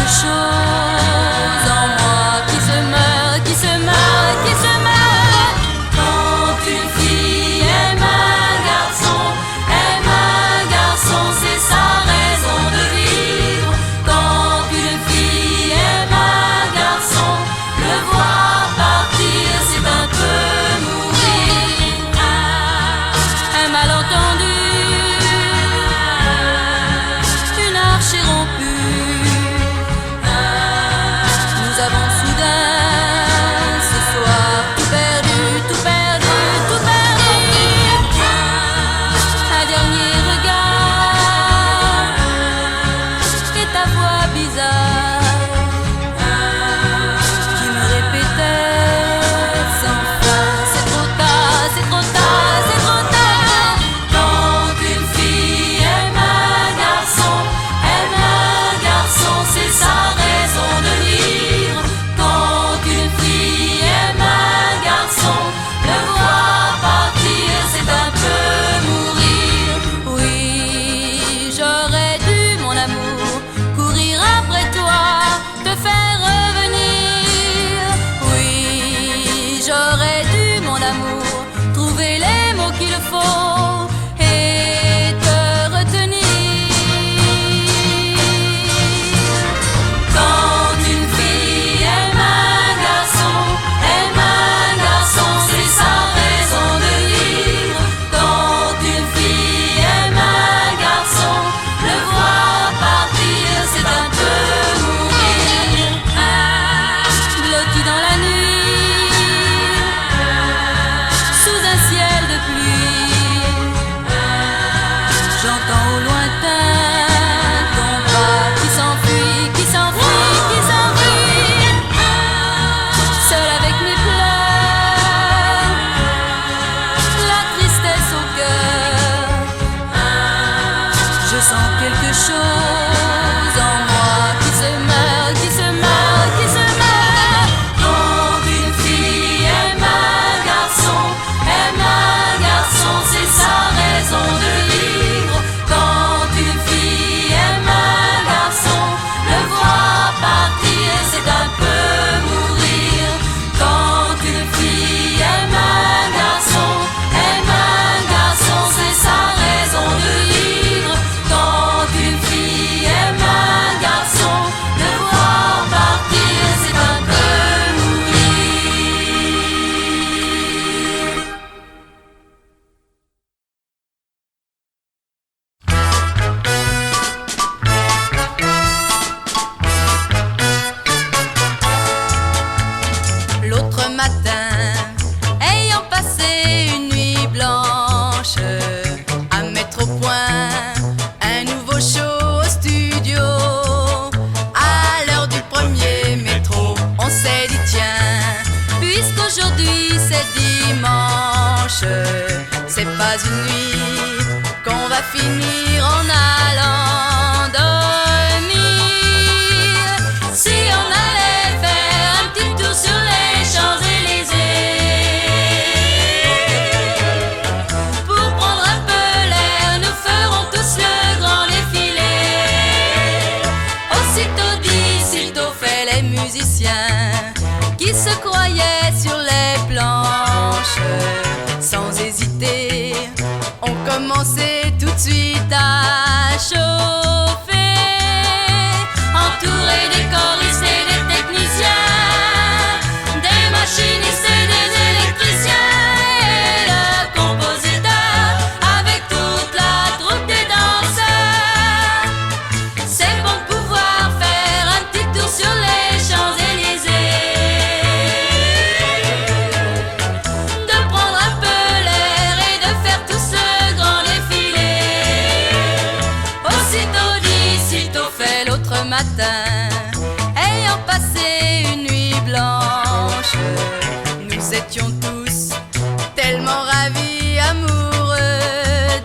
chose en moi qui se meurt, qui se meurt, qui se meurt. Quand une fille aime un garçon, c'est sa raison de vivre. Quand une fille aime un garçon, le voir partir, c'est un peu mourir. Un malentendu, une arche est rompue. Nous avons soudain ce soir tout perdu, tout perdu, tout perdu. Un dernier regard et ta voix bizarre qui me répétait sans fin: c'est trop tard, c'est trop tard, c'est trop tard. Quand une fille aime un garçon, c'est sa raison de vivre. Quand une fille aime un garçon, le voir partir, c'est un peu mourir. Oui, j'aurais dû, mon amour, courir après toi, te faire revenir. Oui, j'aurais dû, mon amour, trouver les mots qu'il faut et te retenir. Quand une fille aime un garçon, c'est sa raison de vivre. Quand une fille aime un garçon, le voir partir, c'est un peu mourir. Blotti dans la nuit, sous un ciel de pluie, j'entends au lointain ton pas qui s'enfuit, qui s'enfuit, qui s'enfuit. Seul avec mes pleurs, la tristesse au cœur, je sens quelque chose en moi qui se meurt, qui se meurt, qui se meurt. Quand une fille aime un garçon, c'est sa raison de vivre. Quand une fille aime un garçon, le voir partir, c'est un peu mourir. Quand une fille aime un garçon, c'est sa raison de vivre. Quand une fille aime un garçon, le voir partir, c'est un peu mourir. L'autre matin, ayant passé une nuit blanche à mettre au point un nouveau show au studio, à l'heure du premier métro, on s'est dit tiens, puisqu'aujourd'hui c'est dimanche, c'est pas une nuit qu'on va finir en allant dormir. Si on allait faire un petit tour sur les Champs-Élysées pour prendre un peu l'air, nous ferons tous le grand défilé. Aussitôt dit, sitôt fait, les musiciens qui se croyaient sur les planches, sans hésiter, ont commencé tout de suite à chauffer, entourés des choristes et des techniciens, des machinistes et des électriciens, et le compositeur avec toute la troupe des danseurs. C'est bon de pouvoir faire un petit tour sur les Champs-Élysées, de prendre un peu l'air et de faire tout ce grand défilé. Aussitôt dit, sitôt fait, l'autre matin, ayant passé une nuit blanche, nous étions tous tellement ravis, amoureux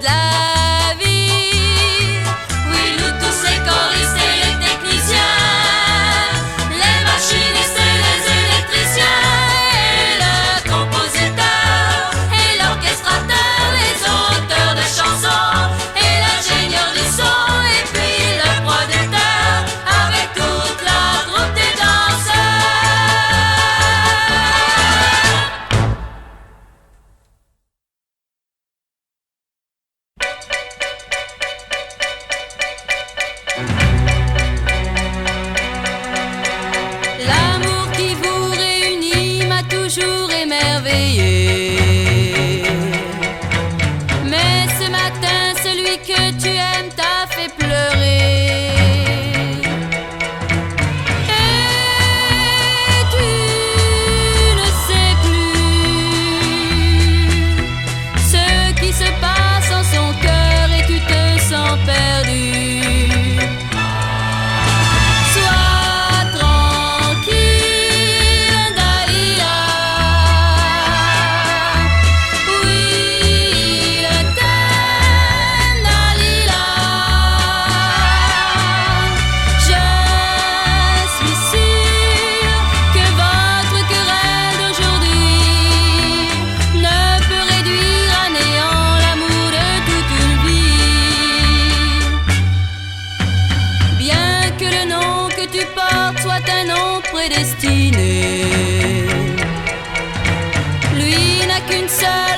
de la vie. Oui, nous tous les choristes et les techniciens, les machinistes et les électriciens, et le compositeur et l'orchestrateur, les auteurs de chansons et l'ingénieur du son, et puis le producteur avec toute la toujours émerveillé. Mais ce matin, celui que tu aimes t'a fait pleurer. Et tu ne sais plus ce qui se passe en son cœur et tu te sens perdu. Sois tranquille, Dalila. Oui, il t'aime, Dalila. Je suis sûre que votre querelle d'aujourd'hui ne peut réduire à néant l'amour de toute une vie. Bien que le nom que tu portes soit un nom prédestiné, lui n'a qu'une seule